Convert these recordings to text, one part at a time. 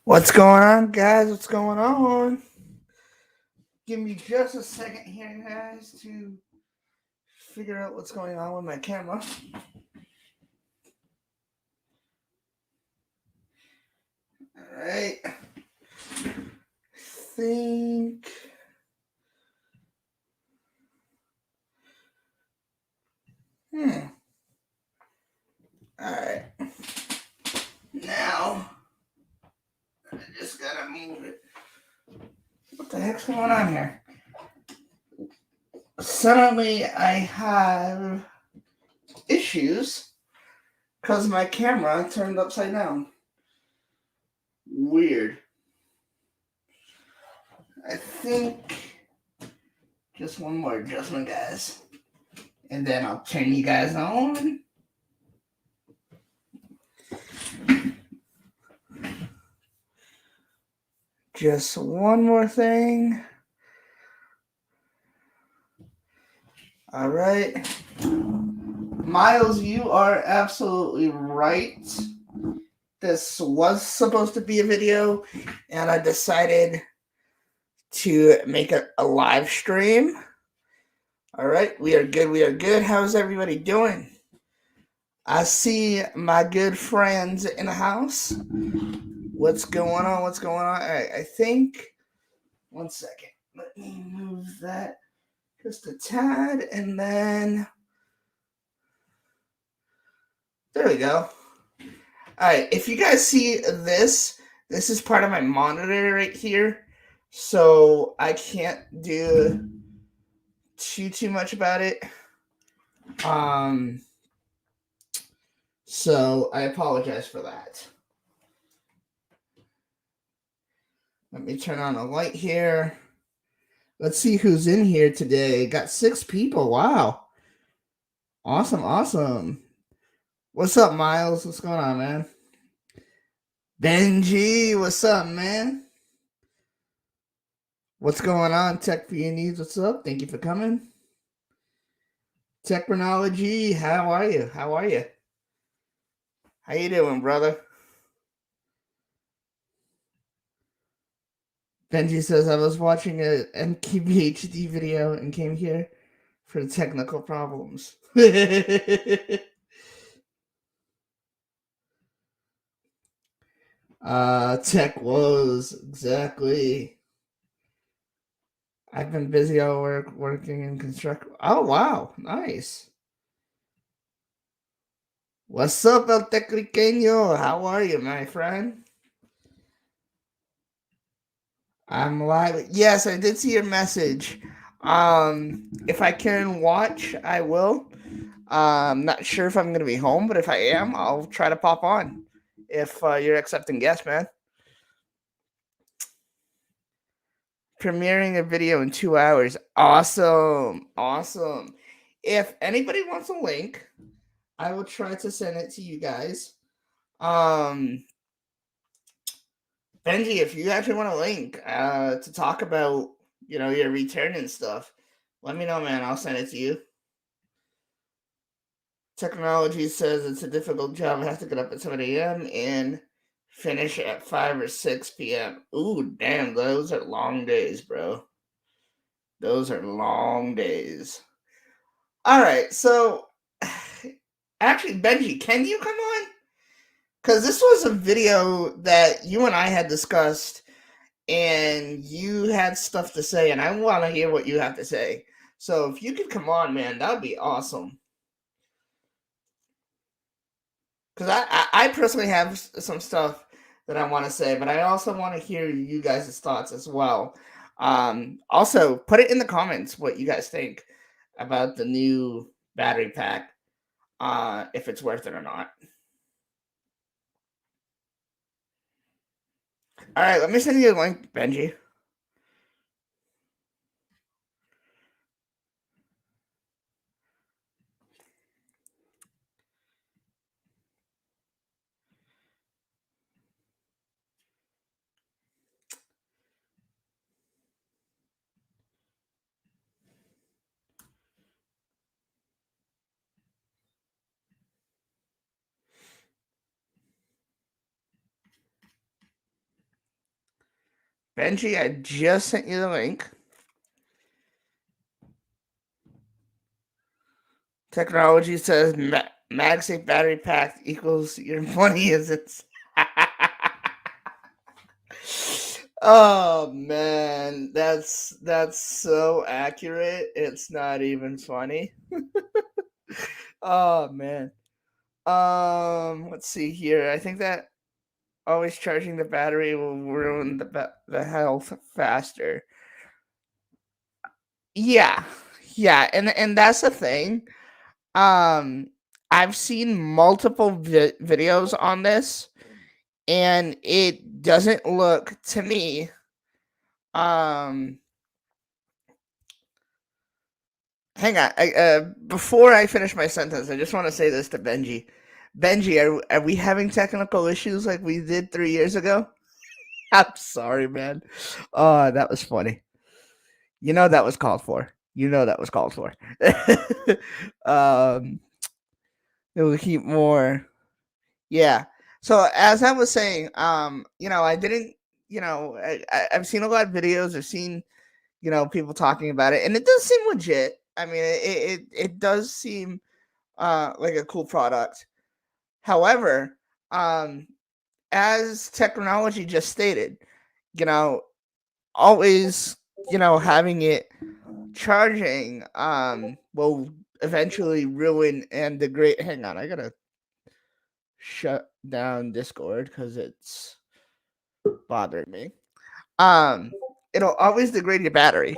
What's going on, guys? What's going on? Give me just a second here, guys, to figure out what's going on with my camera. All right. I think. All right. Now, I just gotta move it. What the heck's going on here? Suddenly, I have issues because my camera turned upside down. Weird. I think just one more adjustment, guys, and then I'll turn you guys on. Just one more thing. All right. Miles, you are absolutely right. This was supposed to be a video, and I decided to make it a live stream. All right. We are good. We are good. How's everybody doing? I see my good friends in the house. What's going on? What's going on? All right. I think. One second. Let me move that just a tad, and then there we go. All right, if you guys see this is part of my monitor right here, so I can't do too much about it. So I apologize for that. Let me turn on a light here. Let's see who's in here today. Got 6 people. Wow. Awesome. What's up, Miles? What's going on, man? Benji, what's up, man? What's going on, Tech YT Insta? What's up? Thank you for coming. Technology, how are you? How you doing, brother? Benji says, I was watching a MKBHD video and came here for the technical problems. Tech woes, exactly. I've been busy all working in construction. Oh, wow, nice. What's up, El Tecliqueño? How are you, my friend? I'm live. Yes, I did see your message. If I can watch, I will. I'm not sure if I'm going to be home, but if I am, I'll try to pop on. If you're accepting guests, man. Premiering a video in 2 hours. Awesome. If anybody wants a link, I will try to send it to you guys. Benji, if you actually want a link to talk about, your return and stuff, let me know, man. I'll send it to you. Technology says it's a difficult job. I have to get up at 7 a.m. and finish at 5 or 6 p.m. Ooh, damn, those are long days, bro. Those are long days. All right, so actually, Benji, can you come on? Because this was a video that you and I had discussed, and you had stuff to say, and I want to hear what you have to say. So if you could come on, man, that would be awesome. Because I personally have some stuff that I want to say, but I also want to hear you guys' thoughts as well. Also, put it in the comments what you guys think about the new battery pack, if it's worth it or not. All right, let me send you a link, Benji. Benji, I just sent you the link. Technology says MagSafe battery pack equals your money is its. Oh man, that's so accurate. It's not even funny. Oh man. Let's see here. I think that always charging the battery will ruin the health faster. Yeah. Yeah, and that's the thing. I've seen multiple videos on this, and it doesn't look to me hang on. Before I finish my sentence, I just want to say this to Benji. Benji, are we having technical issues like we did 3 years ago? I'm sorry, man. Oh, that was funny. You know that was called for. You know that was called for. um, it will keep more. Yeah. So as I was saying, I didn't, I've seen a lot of videos. I've seen, people talking about it, and it does seem legit. I mean, it does seem like a cool product. However, as technology just stated, always, having it charging will eventually ruin and degrade. Hang on, I gotta shut down Discord because it's bothering me. It'll always degrade your battery,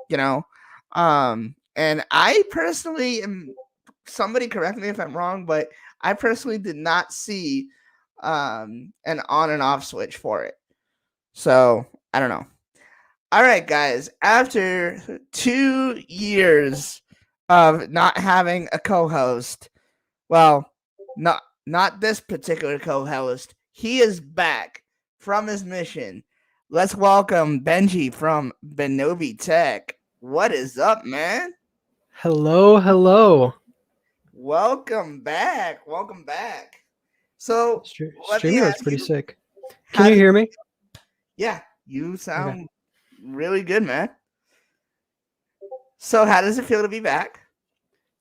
you know. And I personally am. Somebody correct me if I'm wrong, but I personally did not see an on and off switch for it. So I don't know. All right, guys. After 2 years of not having a co-host, well, not this particular co-host. He is back from his mission. Let's welcome Benji from Benobi Tech. What is up, man? Hello, hello. Welcome back. Welcome back. So let me StreamYard's ask pretty you, sick. Can how you did hear me? yeah, you Okay. sound really good, man. So how does it feel to be back?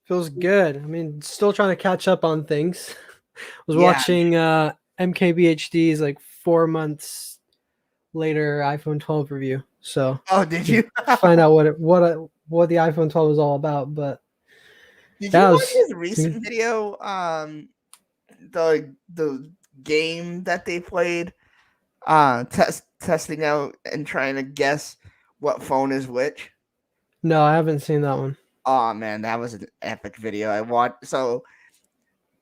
Feels good. I mean, still trying to catch up on things. Was Yeah. watching MKBHD's like 4 months later iPhone 12 review. So Oh, did to you? find out what the iPhone 12 was all about. But Did you that watch was his recent video? The game that they played, testing out and trying to guess what phone is which. no, I haven't seen that one. Oh man, that was an epic video. I watched. So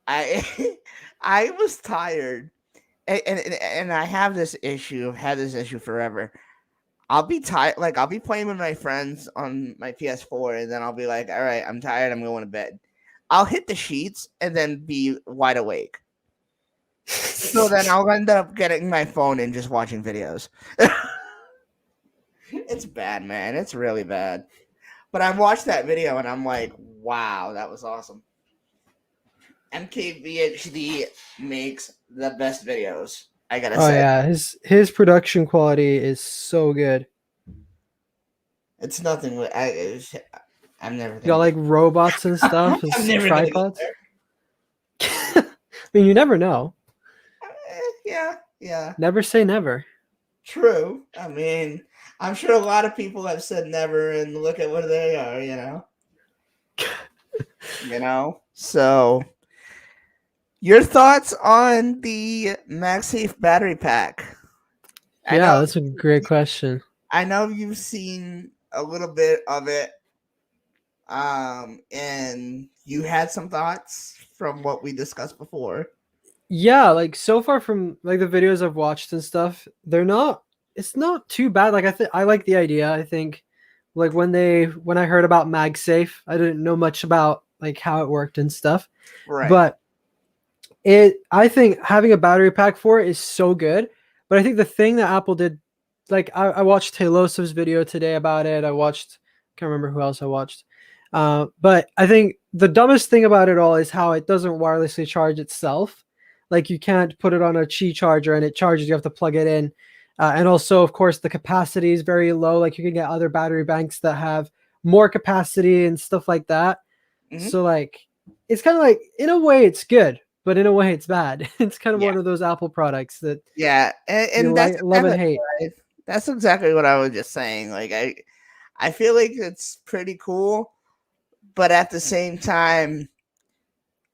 I I was tired, and I have this issue. I've had this issue forever. I'll be tired. Like I'll be playing with my friends on my PS4, and then I'll be like, "All right, I'm tired. I'm going to bed." I'll hit the sheets and then be wide awake. So then I'll end up getting my phone and just watching videos. It's bad, man. It's really bad. But I watched that video and I'm like, wow, that was awesome. MKBHD makes the best videos. I gotta Oh say, yeah, his production quality is so good. it's nothing. I'm never You got gonna like get. robots and stuff I'm as never gonna get tripods. there. I mean, you never know. Yeah, yeah. Never say never. True. I mean, I'm sure a lot of people have said never, and look at what they are. So, your thoughts on the MagSafe battery pack? I know Yeah, that's a great question. you've seen a little bit of it, and you had some thoughts from what we discussed before. Yeah, like so far from like the videos I've watched and stuff, it's not too bad. Like I like the idea. I think like when I heard about MagSafe, I didn't know much about like how it worked and stuff. Right. But I think having a battery pack for it is so good. But I think the thing that Apple did, like I watched Telosov's video today about it. Can't remember who else I watched. But I think the dumbest thing about it all is how it doesn't wirelessly charge itself. Like you can't put it on a Qi charger and it charges. You have to plug it in. And also, of course, the capacity is very low. Like you can get other battery banks that have more capacity and stuff like that. Mhm. So like it's kind of like in a way it's good, but in a way it's bad. It's kind of Yeah. one of those Apple products that Yeah, you and that's like love and exactly hate. that's exactly what I was just saying. Like I feel like it's pretty cool, but at the same time,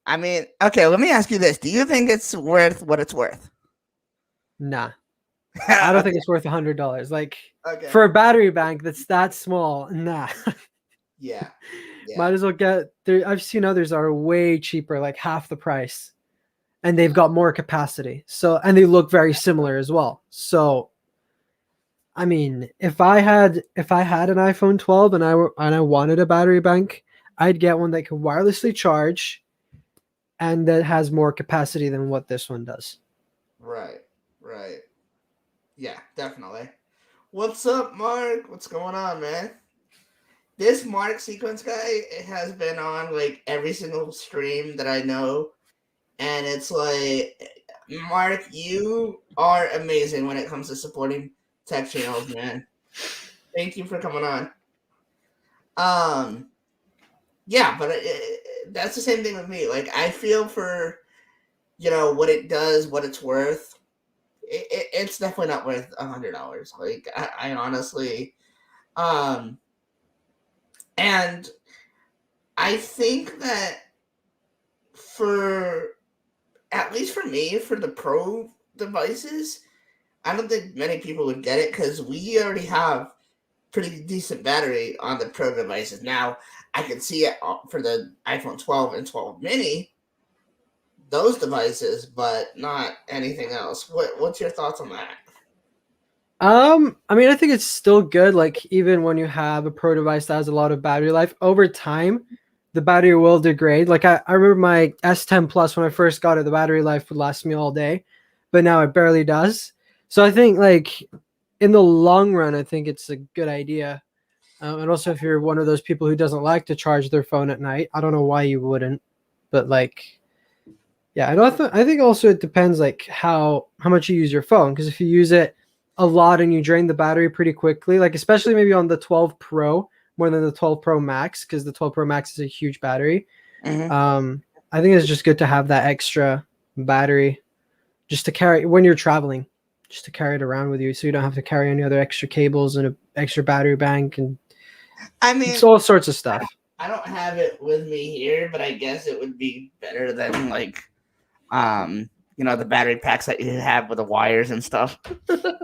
I mean, okay, let me ask you this: do you think it's worth what it's worth? Nah, I don't think Okay, it's worth $100. Like okay, for a battery bank that's that small, nah. yeah, yeah, Might as well get there. I've seen others that are way cheaper, like half the price, and they've got more capacity. So and they look very similar as well. So I mean, if I had an iPhone 12 and I wanted a battery bank, I'd get one that could wirelessly charge and that has more capacity than what this one does. right, right, yeah, definitely. What's up, Mark? What's going on, man? This Mark Sequence guy has been on like every single stream that I know, and it's like, Mark, you are amazing when it comes to supporting tech channels, man. Thank you for coming on. Um, yeah, but that's the same thing with me. Like, I feel for what it does, what it's worth. It's definitely not worth $100. Like, I honestly, um, and I think that for at least for me, for the pro devices, I don't think many people would get it because we already have pretty decent battery on the pro devices. Now, I can see it for the iPhone 12 and 12 mini, those devices, but not anything else. What's your thoughts on that? I mean, I think it's still good. Like even when you have a pro device that has a lot of battery life, over time, the battery will degrade. Like I remember my S10 Plus when I first got it, the battery life would last me all day, but now it barely does. So I think like in the long run, I think it's a good idea. And also, if you're one of those people who doesn't like to charge their phone at night, I don't know why you wouldn't, but like, yeah, I think also it depends like how much you use your phone. Because if you use it a lot and you drain the battery pretty quickly, like especially maybe on the 12 Pro more than the 12 Pro Max, because the 12 Pro Max is a huge battery. Mm-hmm. Um, I think it's just good to have that extra battery just to carry when you're traveling, just to carry it around with you, so you don't have to carry any other extra cables and an extra battery bank and I it's mean, all sorts of stuff. I don't have it with me here, but I guess it would be better than like um the battery packs that you have with the wires and stuff.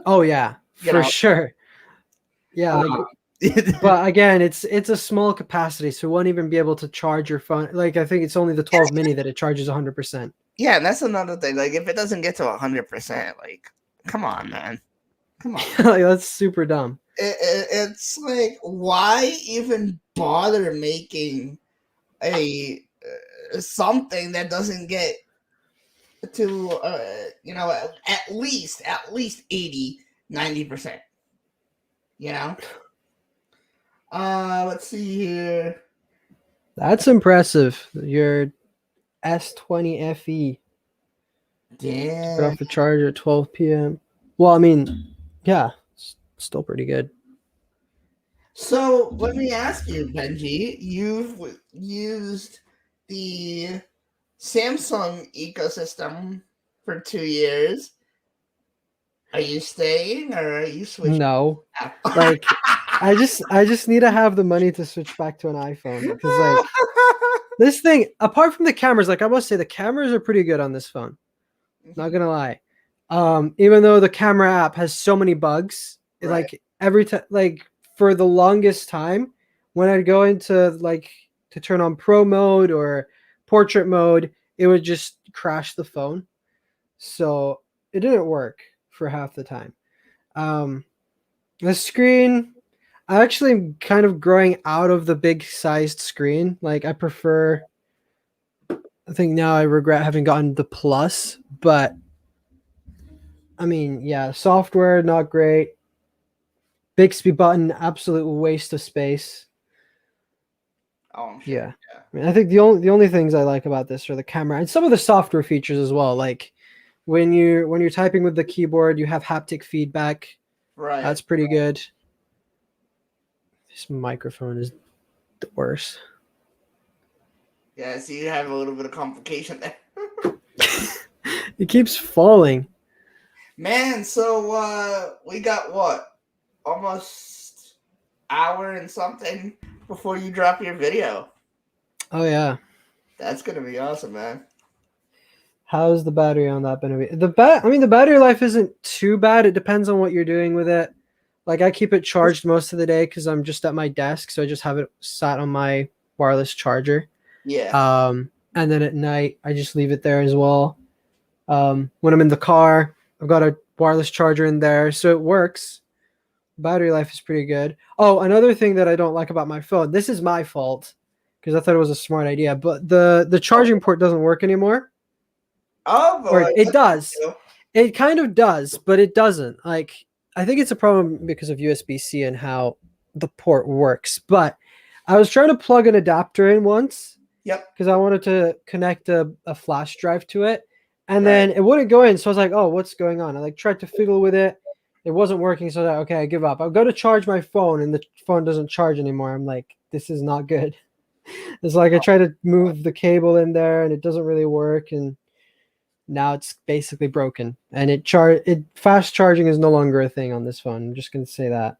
Oh yeah, You for know, sure. Yeah, like um, but again, it's a small capacity, so it won't even be able to charge your phone. Like I think it's only the 12 mini that it charges 100%. yeah, and that's another thing. Like, if it doesn't get to 100%, like, come on, man, come on. Like that's super dumb. It's like, why even bother making a something that doesn't get to at least 80-90%. You know. Let's see here. That's impressive. Your S20 FE took it Damn. off the charger at 12 p.m. Well, I mean, yeah, it's still pretty good. So let me ask you, Benji. You've used the Samsung ecosystem for 2 years. Are you staying or are you switching? No, like I just need to have the money to switch back to an iPhone because like this thing, apart from the cameras, like I must say the cameras are pretty good on this phone. Not gonna lie. Even though the camera app has so many bugs, Right. like every time, like for the longest time, when I'd go into like to turn on pro mode or portrait mode, it would just crash the phone. So it didn't work for half the time. Um, the screen, I actually am kind of growing out of the big sized screen. Like I prefer. I think now I regret having gotten the plus, but I mean, yeah, software not great. Bixby button, absolute waste of space. Oh, I'm sure. Yeah. Yeah. I mean, I think the only things I like about this are the camera and some of the software features as well. Like When you're typing with the keyboard, you have haptic feedback. Right. That's pretty good. This microphone is the worst. Yeah, so you have a little bit of complication there. It keeps falling. Man, so we got what? Almost hour and something before you drop your video. Oh yeah. That's gonna be awesome, man. How's the battery on that gonna be? The battery life isn't too bad. It depends on what you're doing with it. Like I keep it charged most of the day because I'm just at my desk, so I just have it sat on my wireless charger. Yeah. And then at night I just leave it there as well. When I'm in the car, I've got a wireless charger in there, so it works. Battery life is pretty good. Oh, another thing that I don't like about my phone. This is my fault because I thought it was a smart idea, but the charging port doesn't work anymore. Oh Or boy. it does. It kind of does, but it doesn't. Like I think it's a problem because of USB-C and how the port works. But I was trying to plug an adapter in once Yep. because I wanted to connect a flash drive to it, and Right. then it wouldn't go in. So I was like, "Oh, what's going on?" I like tried to fiddle with it. It wasn't working, so I was like, okay, I give up. I'll go to charge my phone, and the phone doesn't charge anymore. I'm like, this is not good. It's like I try to move the cable in there, and it doesn't really work, and now it's basically broken. And it fast charging is no longer a thing on this phone. I'm just gonna say that,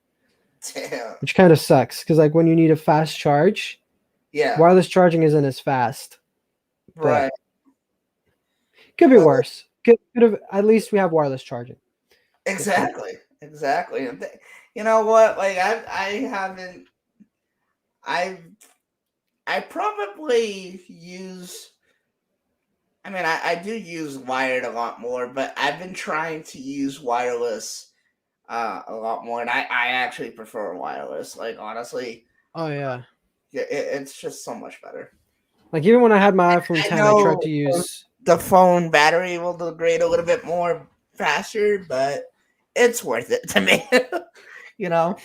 Damn. which kind of sucks because like when you need a fast charge, Yeah. wireless charging isn't as fast. Right. Could be Well, worse. Could have at least we have wireless charging. exactly. Exactly. And you know what? Like I haven't. I probably use. I mean, I do use wired a lot more, but I've been trying to use wireless a lot more, and I actually prefer wireless. Like honestly, Oh yeah. yeah, it's just so much better. Like even when I had my iPhone I 10, I tried know to use. the phone battery will degrade a little bit more faster, but it's worth it to me. you know,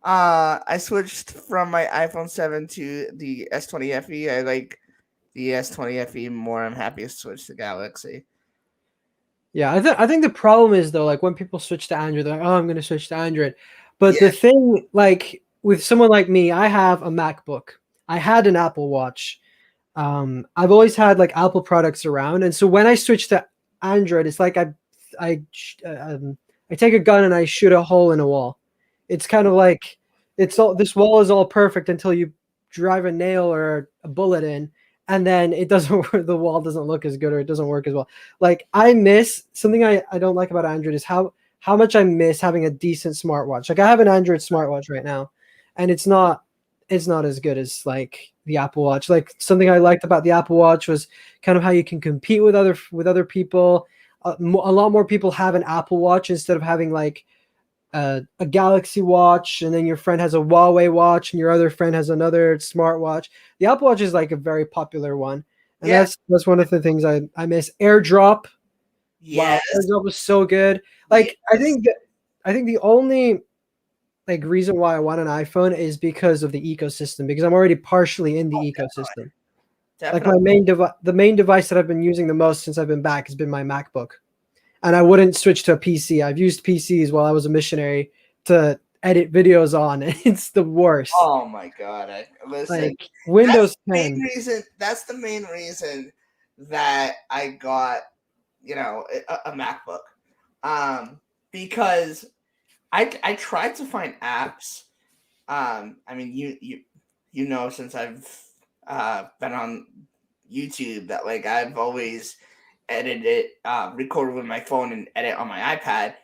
I switched from my iPhone 7 to the S20 FE. I like the S20 FE more. I'm happy to switch to Galaxy. Yeah, I think the problem is though, like when people switch to Android, they're like, "Oh, I'm going to switch to Android." But Yeah, the thing, like with someone like me, I have a MacBook. I had an Apple Watch. I've always had like Apple products around, and so when I switch to Android, it's like I I take a gun and I shoot a hole in a wall. It's kind of like this wall is all perfect until you drive a nail or a bullet in, and then it doesn't the wall doesn't look as good or it doesn't work as well. Like I miss something I don't like about Android is how much I miss having a decent smartwatch. Like I have an Android smartwatch right now, and it's not as good as like the Apple Watch. Like something I liked about the Apple Watch was kind of how you can compete with other people. A lot more people have an Apple Watch instead of having like a Galaxy Watch, and then your friend has a Huawei watch, and your other friend has another smartwatch. The Apple Watch is like a very popular one, and yeah, that's one of the things I miss. AirDrop, wow, yes, AirDrop was so good. yes. Like I think the only like reason why I want an iPhone is because of the ecosystem, because I'm already partially in the Oh, ecosystem. Like definitely. the main device that I've been using the most since I've been back has been my MacBook, and I wouldn't switch to a PC. I've used PCs while I was a missionary to edit videos on. It's the worst. Oh my god! Listen, Like Windows the main 10. reason. That's the main reason that I got a MacBook, because I tried to find apps. I mean, you know, since I've been on YouTube, that like I've always edited, recorded with my phone and edit on my iPad.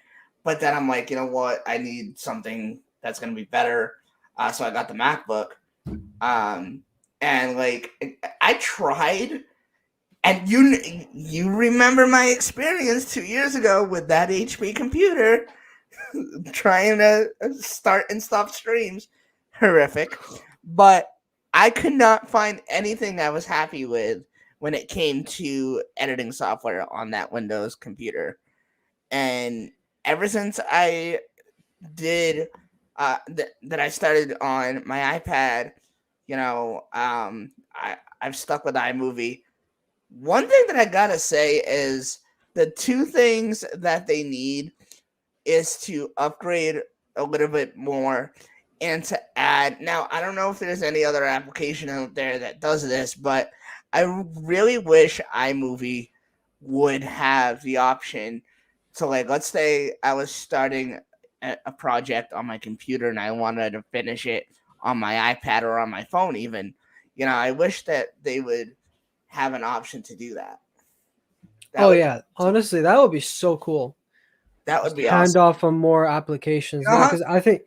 But then I'm like, you know what? I need something that's gonna be better. So I got the MacBook. And like I tried, and you remember my experience 2 years ago with that HP computer trying to start and stop streams. Horrific. But I could not find anything I was happy with when it came to editing software on that Windows computer. And ever since I did that I started on my iPad, I've stuck with iMovie. One thing that I gotta say is the two things that they need is to upgrade a little bit more and to add. Now, I don't know if there's any other application out there that does this, but I really wish iMovie would have the option to, like, let's say I was starting a project on my computer and I wanted to finish it on my iPad or on my phone, even. I wish that they would have an option to do that. That Oh would yeah, honestly, that would be so cool. that would Just be hand awesome. off on more applications. Yeah, Uh-huh. because I think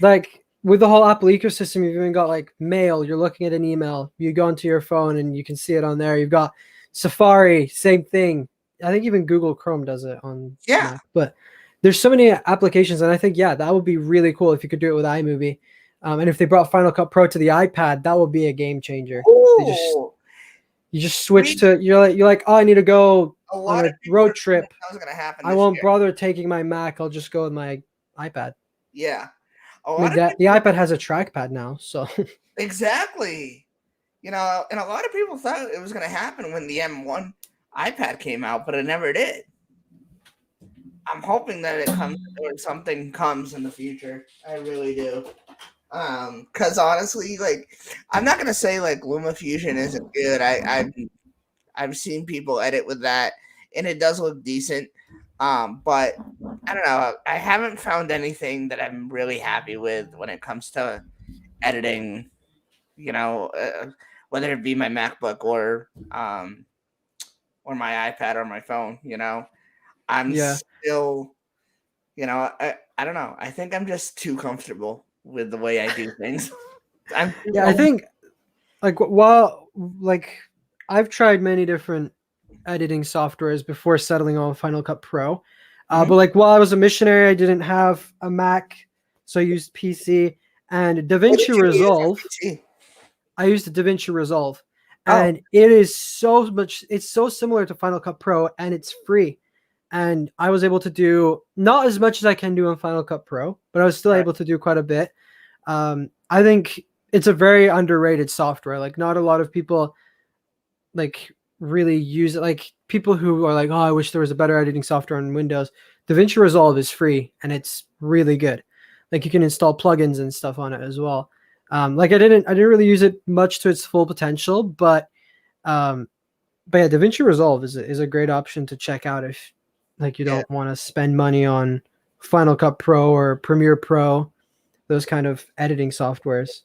like with the whole Apple ecosystem, you've even got like mail. You're looking at an email, you go into your phone and you can see it on there. You've got Safari, same thing. I think even Google Chrome does it on Yeah. Mac. But there's so many applications, and I think that would be really cool if you could do it with iMovie. And if they brought Final Cut Pro to the iPad, that would be a game changer. Ooh. You just switch to you're like, oh, I need to go A on lot a of people road are saying trip. that was going to happen I this won't year. bother taking my Mac. I'll just go with my iPad. Yeah. A I lot mean, of the people iPad has a trackpad now, so exactly. And a lot of people thought it was going to happen when the M1 iPad came out, but it never did. I'm hoping that it comes or something comes in the future. I really do. Because honestly, like, I'm not gonna say like LumaFusion isn't good. I've seen people edit with that, and it does look decent. But I don't know. I haven't found anything that I'm really happy with when it comes to editing. Whether it be my MacBook or my iPad or my phone. I'm yeah. still. I don't know. I think I'm just too comfortable with the way I do things. I'm too Yeah, I comfortable. think while I've tried many different editing softwares before settling on Final Cut Pro. But like while I was a missionary, I didn't have a Mac, so I used PC and What did DaVinci you use on Resolve. PC? I used DaVinci Resolve, Oh, and it is so much. It's so similar to Final Cut Pro, and it's free. And I was able to do not as much as I can do on Final Cut Pro, but I was still all right. able to do quite a bit. I think it's a very underrated software. Like not a lot of people like really use it. Like people who are like, oh, I wish there was a better editing software on Windows. DaVinci Resolve is free and it's really good. Like you can install plugins and stuff on it as well. Like I didn't really use it much to its full potential, um, but yeah, DaVinci Resolve is a great option to check out if like you Yeah. don't want to spend money on Final Cut Pro or Premiere Pro, those kind of editing softwares.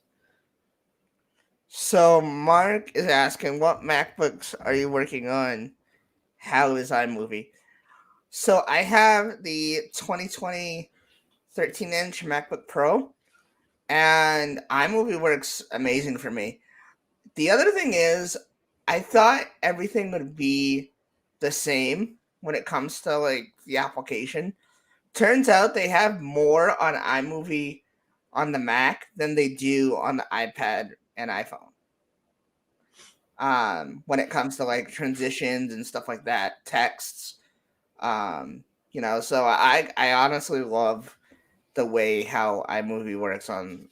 So Mark is asking, what MacBooks are you working on? How is iMovie? So I have the 2020 13-inch MacBook Pro, and iMovie works amazing for me. The other thing is, I thought everything would be the same when it comes to like the application. Turns out they have more on iMovie on the Mac than they do on the iPad and iPhone. When it comes to like transitions and stuff like that, texts. So I honestly love the way how iMovie works on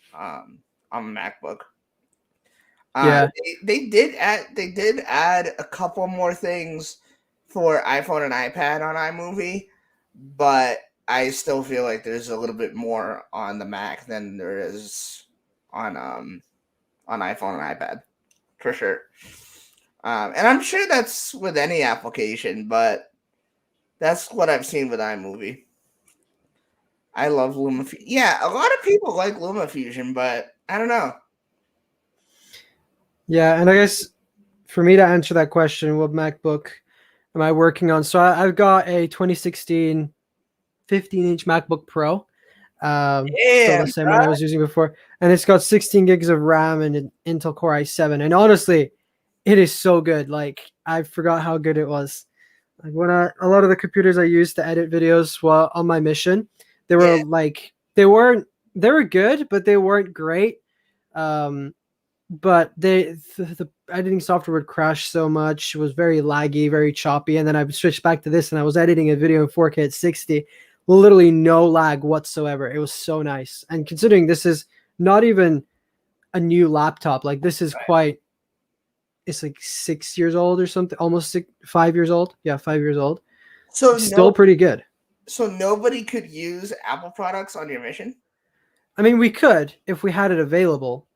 MacBook. Yeah. They did add a couple more things for iPhone and iPad on iMovie, but I still feel like there's a little bit more on the Mac than there is on iPhone and iPad for sure. And I'm sure that's with any application, but that's what I've seen with iMovie. I love LumaFusion. Yeah, a lot of people like LumaFusion, but I don't know. Yeah, and I guess for me to answer that question, what MacBook am I working on? So I've got a 2016 15-inch MacBook Pro, still the Damn, same one I bro. was using before, and it's got 16 gigs of RAM and an Intel Core i7. And honestly, it is so good. Like I forgot how good it was. Like when a lot of the computers I used to edit videos while on my mission, they were Yeah. like they were good, but they weren't great. Um, but the editing software would crash so much. It was very laggy, very choppy, and then I would switch back to this and I was editing a video in 4K at 60, literally no lag whatsoever. It was so nice. And considering this is not even a new laptop, like this is quite, it's like 6 years old or something, almost 5 years old. Yeah, 5 years old. So It's still pretty good. so nobody could use Apple products on your mission? I mean, we could if we had it available,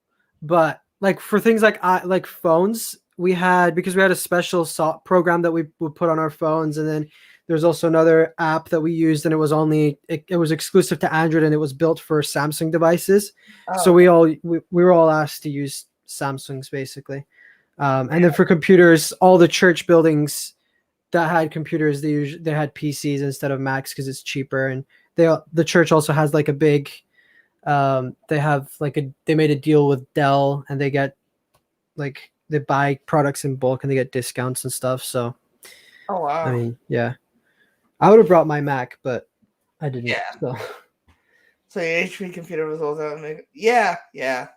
but like for things like phones, we had because we had a special program that we would put on our phones, and then there's also another app that we used, and it was exclusive to Android, and it was built for Samsung devices. So Oh, we were all asked to use Samsungs basically, and then for computers, all the church buildings that had computers, they had PCs instead of Macs because it's cheaper, and the church also has like a big they have like they made a deal with Dell, and they get like they buy products in bulk and they get discounts and stuff. So oh I wow. mean, yeah, I would have brought my Mac, but I didn't. Yeah. So So your HP computer was all that. Yeah, yeah.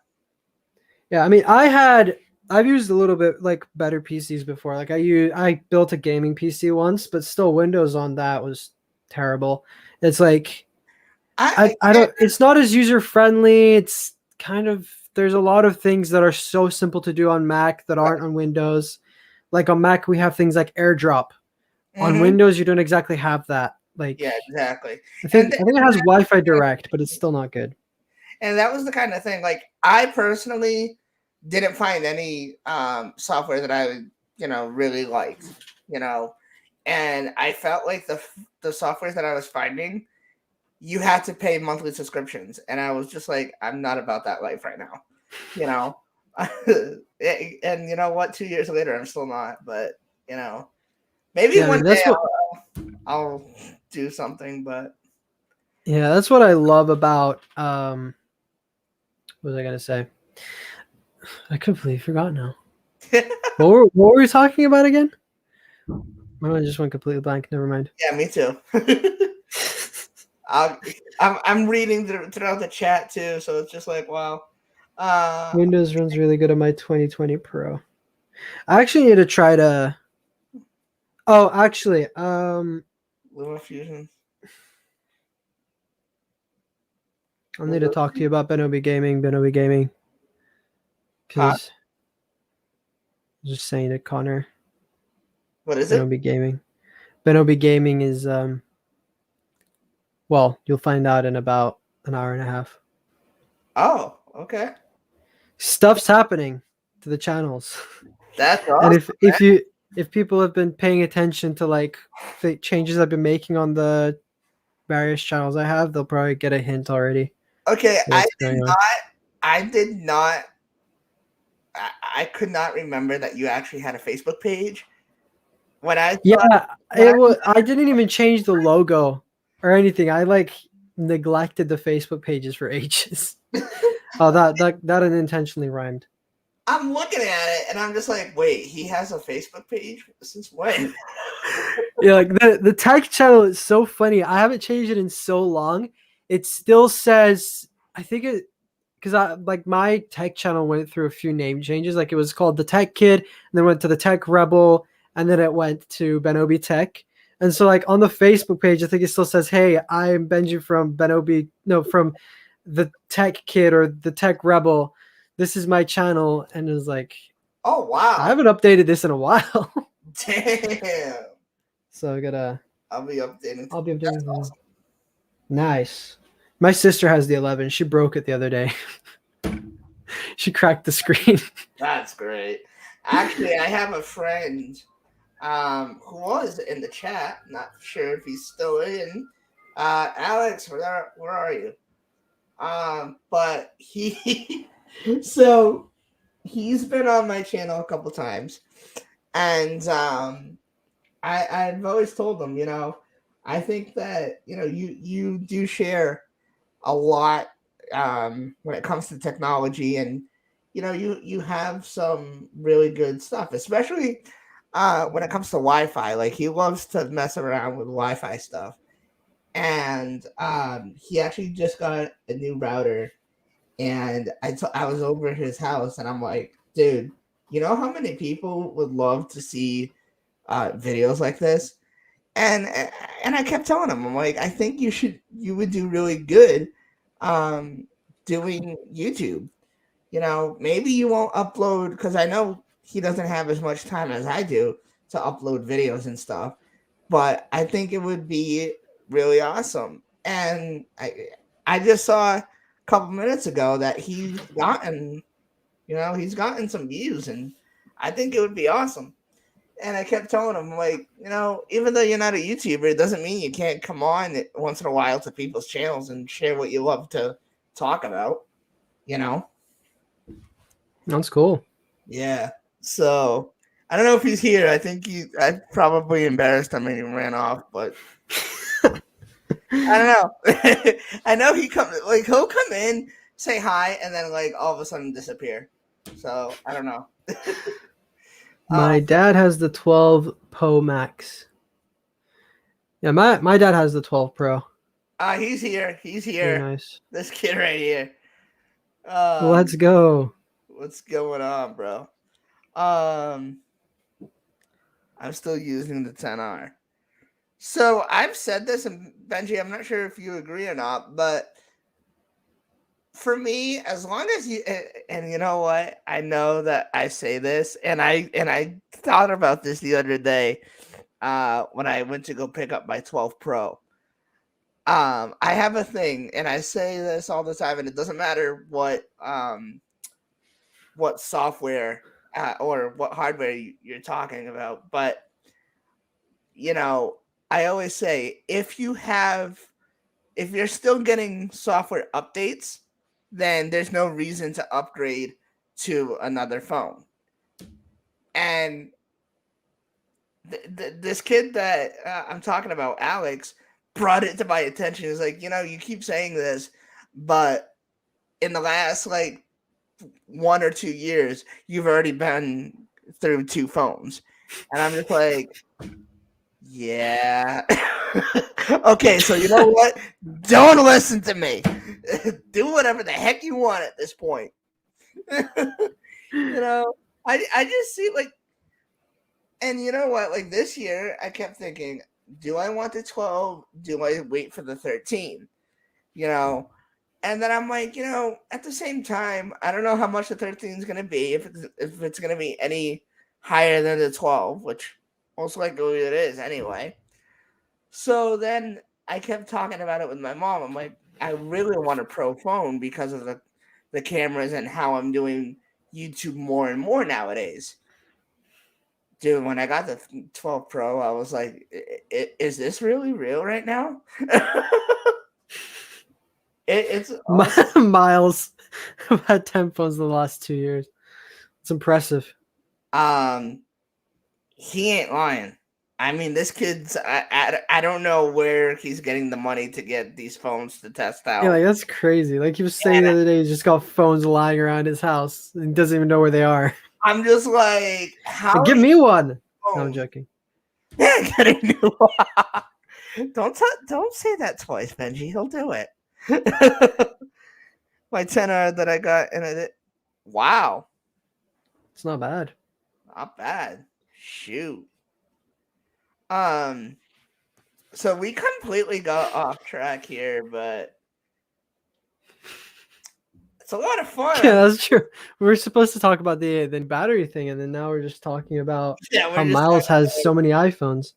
yeah, I mean, I've used a little bit like better PCs before. Like I built a gaming PC once, but still Windows on that was terrible. It's like I Yeah, don't it's not as user friendly. It's kind of there's a lot of things that are so simple to do on Mac that aren't on Windows. Like on Mac we have things like AirDrop. On mm-hmm. Windows you don't exactly have that. Like Yeah, exactly. I think it has Wi-Fi Direct, but it's still not good. And that was the kind of thing. Like I personally didn't find any software that I really liked. You know, and I felt like the softwares that I was finding, you had to pay monthly subscriptions, and I was just like, I'm not about that life right now. You know, and you know what? 2 years later, I'm still not. But you know, maybe Yeah, I one mean day I'll do something. But that's what I love about what was I gonna say? I completely forgot now. What were we talking about again? My mind just went completely blank. Never mind. yeah, me too. I'm reading throughout the chat too, so it's just like wow. Windows runs really good on my 2020 Pro. I actually need to try to. Oh, actually, Luma Fusion. I'll need to talk to you about Benobi Gaming. Benobi Gaming, Huh? because I was just saying to Connor. What is it? Benobi Gaming. Benobi Gaming is well, you'll find out in about an hour and a half. Oh, okay. Stuff's happening to the channels. That's And awesome. if people have been paying attention to like the changes I've been making on the various channels I have, they'll probably get a hint already. Okay, What's going on? I did not. I could not remember that you actually had a Facebook page. When I thought, Yeah, when I I didn't even change the logo or anything. I like neglected the Facebook pages for ages. Oh, that unintentionally rhymed. I'm looking at it and I'm just like, wait, he has a Facebook page since when? Yeah, like the tech channel is so funny. I haven't changed it in so long. It still says I think it because I like my tech channel went through a few name changes. Like it was called the Tech Kid, and then went to the Tech Rebel, and then it went to Benobi Tech. And so like on the Facebook page, I think it still says, "Hey, I'm Benji from Benobi, no, from the Tech Kid or the Tech Rebel. This is my channel." And it was like, Oh I wow, haven't updated this in a while. damn! So I gotta I'll be updating. I'll be That's updating. awesome. Nice. My sister has the 11. She broke it the other day. She cracked the screen. That's great. Actually, I have a friend who was in the chat. Not sure if he's still in. Alex, where are you? But he so he's been on my channel a couple times, and I've always told him, I think that you do share a lot when it comes to technology, and you have some really good stuff, especially when it comes to Wi-Fi. Like he loves to mess around with Wi-Fi stuff, and he actually just got a new router, and I was over at his house, and I'm like, dude, you know how many people would love to see videos like this? And I kept telling him, I'm like, I think you would do really good um, doing YouTube. Maybe you won't upload because I know he doesn't have as much time as I do to upload videos and stuff. but I think it would be really awesome. And I just saw a couple minutes ago that he's gotten some views, and I think it would be awesome. And I kept telling him, like, even though you're not a YouTuber, it doesn't mean you can't come on once in a while to people's channels and share what you love to talk about, That's cool. Yeah. So I don't know if he's here. I probably embarrassed him and he ran off, but I don't know. I know he'll come in, say hi, and then like all of a sudden disappear. So I don't know. My dad has the 12 Pro Max. Yeah, my dad has the 12 Pro. He's here. He's Very here. nice. This kid right here. Let's go. What's going on, bro? I'm still using the 10R. So I've said this, and Benji, I'm not sure if you agree or not, but for me, as long as and you know what, I know that I say this, and I thought about this the other day, when I went to go pick up my 12 Pro. I have a thing, and I say this all the time, and it doesn't matter what software or what hardware you're talking about, but I always say if you're still getting software updates, then there's no reason to upgrade to another phone. And this kid that I'm talking about, Alex, brought it to my attention. He's like, you keep saying this, but in the last like 1 or 2 years, you've already been through 2 phones. And I'm just like, yeah. Okay, so you know what? Don't listen to me. Do whatever the heck you want at this point. I just see like, and you know what? Like this year, I kept thinking, do I want the 12? Do I wait for the 13? And then I'm like, at the same time, I don't know how much the 13 is going to be, if it's going to be any higher than the 12, which most likely it is anyway. So then I kept talking about it with my mom. I'm like, I really want a Pro phone because of the cameras and how I'm doing YouTube more and more nowadays. Dude, when I got the 12 Pro, I was like, is this really real right now? It's awesome. Miles. I've had 10 phones in the last 2 years. It's impressive. He ain't lying. I mean, this kid's, I don't know where he's getting the money to get these phones to test out. Yeah, like that's crazy. Like he was saying the other day, he's just got phones lying around his house and doesn't even know where they are. I'm just like, how? Give me one. No, I'm joking. Get a new one. Don't say that twice, Benji. He'll do it. My 10R that I got in it. Wow. It's not bad. Not bad. Shoot. So we completely got off track here, but it's a lot of fun. Yeah, that's true. We were supposed to talk about the battery thing, and then now we're just talking about how Miles has so many iPhones.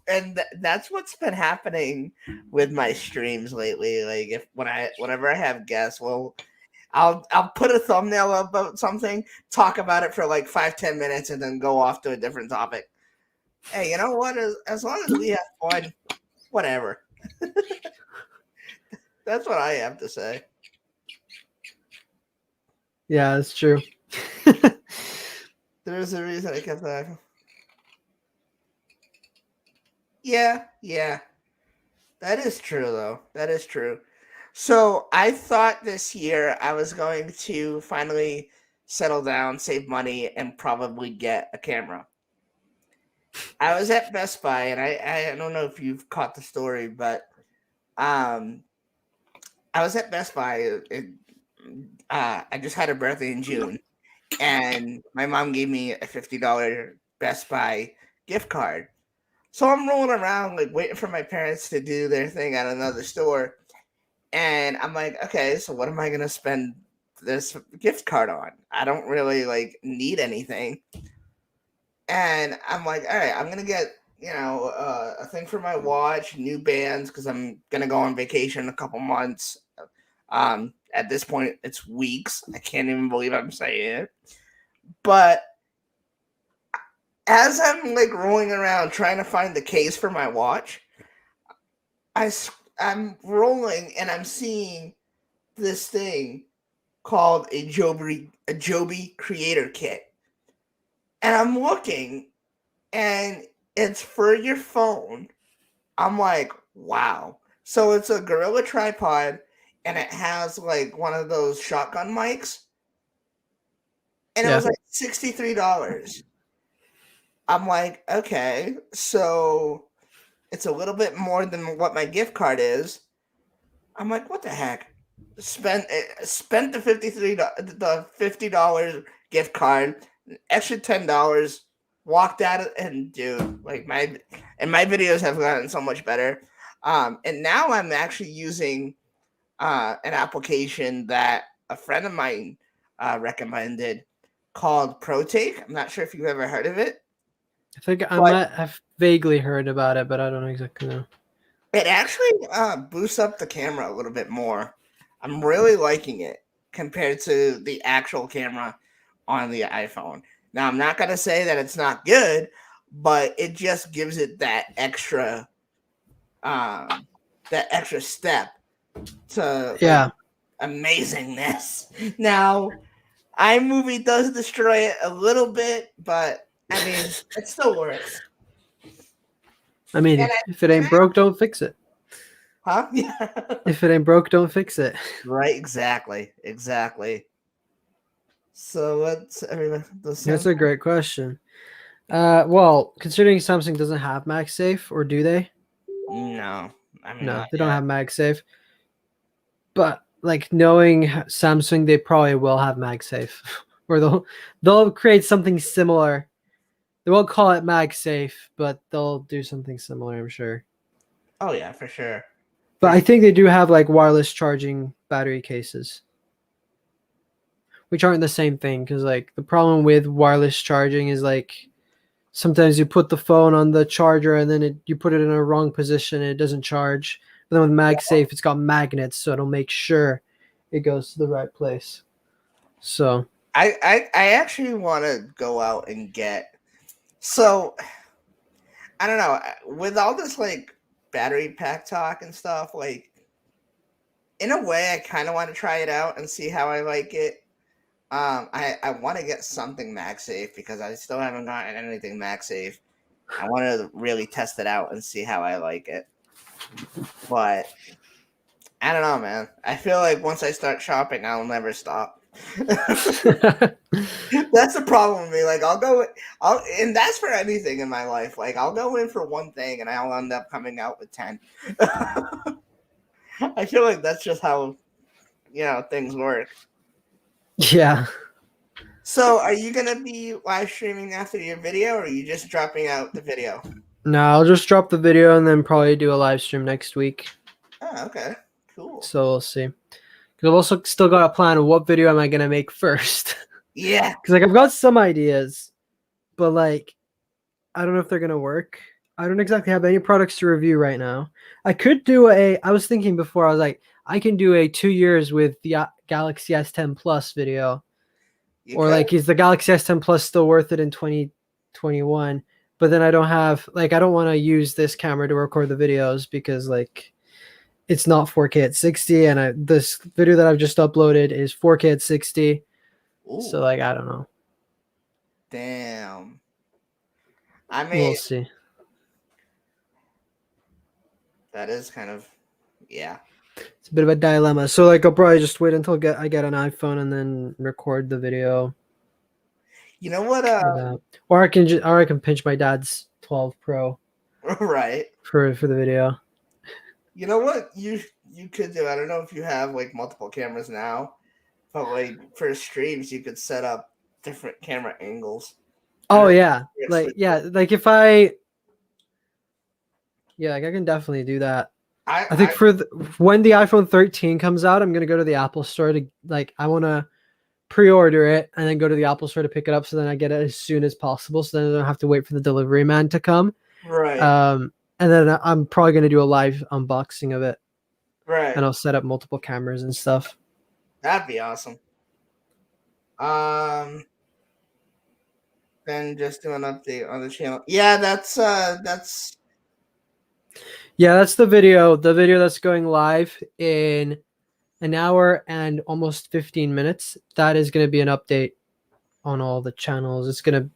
And that's what's been happening with my streams lately. Like whenever I have guests, I'll put a thumbnail up about something, talk about it for like 5-10 minutes, and then go off to a different topic. Hey, you know what? As long as we have fun, whatever. That's what I have to say. Yeah, that's true. There's a reason I kept that. Yeah. That is true, though. That is true. So I thought this year I was going to finally settle down, save money, and probably get a camera. I was at Best Buy, and I don't know if you've caught the story, but I was at Best Buy. I just had a birthday in June, and my mom gave me a $50 Best Buy gift card. So I'm rolling around, like, waiting for my parents to do their thing at another store. And I'm like, okay, so what am I going to spend this gift card on? I don't really, like, need anything. And I'm like, all right, I'm gonna get a thing for my watch, new bands, because I'm gonna go on vacation in a couple months. At this point, it's weeks. I can't even believe I'm saying it. But as I'm like rolling around trying to find the case for my watch, I'm rolling and I'm seeing this thing called a Joby Creator Kit, and I'm looking, and it's for your phone. I'm like, wow. So it's a Gorilla tripod, and it has like one of those shotgun mics, and it Yeah. was like $63. I'm like, okay, so it's a little bit more than what my gift card is. I'm like, what the heck? Spent the $50 gift card, extra $10, walked out and dude, like my videos have gotten so much better. And now I'm actually using an application that a friend of mine recommended called ProTake. I'm not sure if you've ever heard of it. I think I But might have vaguely heard about it, but I don't exactly know. it actually boosts up the camera a little bit more. I'm really liking it compared to the actual camera on the iPhone. Now, I'm not going to say that it's not good, but it just gives it um, that extra step to like Yeah. amazingness. Now, iMovie does destroy it a little bit, but I mean, it still works. I mean, if it ain't broke, don't fix it. Huh? Yeah. If it ain't broke, don't fix it. Right, exactly. So what's everyone? That's a great question. Well, considering Samsung doesn't have MagSafe, or do they? No, I mean No, not they don't yet. have MagSafe. But like knowing Samsung, they probably will have MagSafe, or they'll create something similar. They won't call it MagSafe, but they'll do something similar, I'm sure. Oh yeah, for sure. But I think they do have like wireless charging battery cases, which aren't the same thing, because like the problem with wireless charging is like sometimes you put the phone on the charger and then you put it in a wrong position and it doesn't charge. But then with MagSafe, it's got magnets, so it'll make sure it goes to the right place. So I actually want to go out and get. So I don't know, with all this like battery pack talk and stuff. Like in a way, I kind of want to try it out and see how I like it. I want to get something MagSafe because I still haven't gotten anything MagSafe. I want to really test it out and see how I like it. But I don't know, man. I feel like once I start shopping, I'll never stop. That's the problem with me. Like and that's for anything in my life. Like I'll go in for one thing and I'll end up coming out with 10. I feel like that's just how things work. yeah. So are you gonna be live streaming after your video, or are you just dropping out the video? No, I'll just drop the video and then probably do a live stream next week. Oh, okay. Cool. So we'll see. Because I've also still got a plan of what video am I gonna make first. Yeah. Because like I've got some ideas, but like I don't know if they're gonna work. I don't exactly have any products to review right now. I could do I was thinking before, I was like, I can do a 2 years with the Galaxy S10 Plus video. Or like, is the Galaxy S10 Plus still worth it in 2021? But then I don't want to use this camera to record the videos because like it's not 4K at 60, and this video that I've just uploaded is 4K at 60. Ooh, So like I don't know. damn. I mean, We'll see. that is kind of, yeah. It's a bit of a dilemma. So like I'll probably just wait until I get an iPhone and then record the video. You know what? Or I can pinch my dad's 12 Pro Right. for the video. You know what you could do? I don't know if you have like multiple cameras now, but like for streams, you could set up different camera angles. Oh yeah, like if like I can definitely do that. I think when the iPhone 13 comes out, I'm gonna go to the Apple store to like I want to pre-order it and then go to the Apple store to pick it up, so then I get it as soon as possible, so then I don't have to wait for the delivery man to come. Right. And then I'm probably going to do a live unboxing of it, Right. and I'll set up multiple cameras and stuff. That'd be awesome. Then just do an update on the channel. Yeah, that's Yeah, that's the video that's going live in an hour and almost 15 minutes. That is going to be an update on all the channels. It's going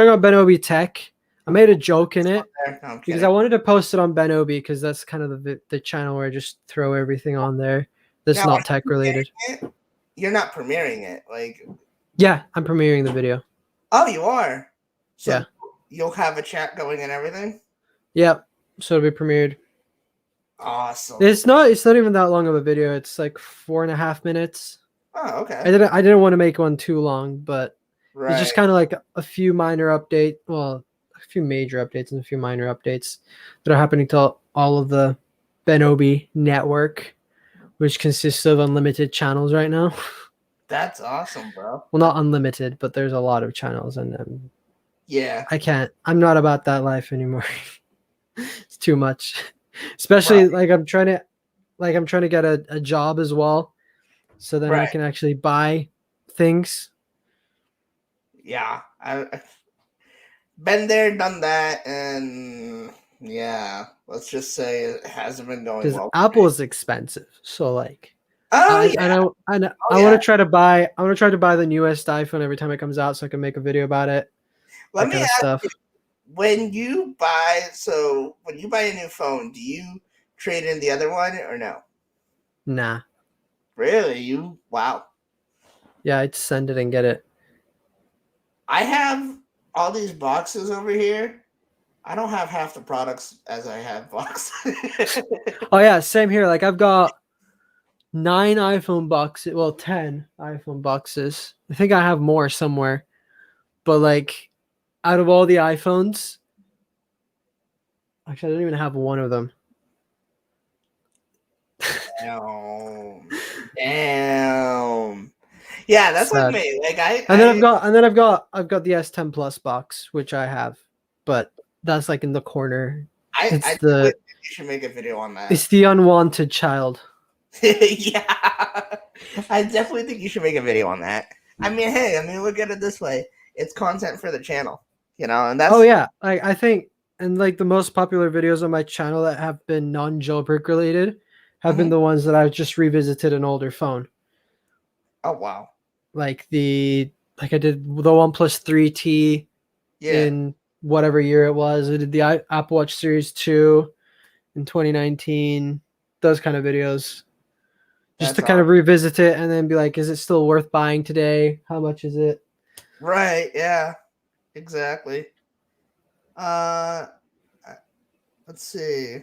on Benobi Tech. I made a joke in it no, because I wanted to post it on Benobi because that's kind of the channel where I just throw everything on there that's now, not tech related. You're not premiering it, like. Yeah, I'm premiering the video. Oh, you are. So yeah, you'll have a chat going and everything. Yep. So it'll be premiered. Awesome. It's not even that long of a video. It's like 4.5 minutes. Oh, okay. I didn't want to make one too long, but Right. it's just kind of like a few minor updates. Well, a few major updates and a few minor updates that are happening to all of the Benobi network, which consists of unlimited channels right now. That's awesome, bro. Well, not unlimited, but there's a lot of channels, and yeah, I'm not about that life anymore. It's too much, especially right. I'm trying to get a job as well, so then I can actually buy things. Yeah, I've been there, done that, and yeah, let's just say it hasn't been going well. Apple is expensive, so I want to try to buy the newest iPhone every time it comes out, so I can make a video about it. Let me ask you, when you buy a new phone, do you trade in the other one or no? Nah. Really? Wow. Yeah, I'd send it and get it. I have all these boxes over here. I don't have half the products as I have boxes. Oh yeah, same here. I've got 9 iPhone boxes. Well, 10 iPhone boxes. I think I have more somewhere. But out of all the iPhones, actually, I don't even have one of them. Damn. Yeah, that's like me. I've got the S10 Plus box, which I have, but that's in the corner. I think you should make a video on that. It's the unwanted child. Yeah, I definitely think you should make a video on that. I mean, look at it this way: it's content for the channel, and that's. Oh yeah, I think, and the most popular videos on my channel that have been non-jailbreak related have been the ones that I've just revisited an older phone. Oh wow! I did the OnePlus 3T in whatever year it was. I did the Apple Watch Series 2 in 2019. Those kind of videos. Just to kind of revisit it and then be like, is it still worth buying today? How much is it? Right, yeah. Exactly. Let's see.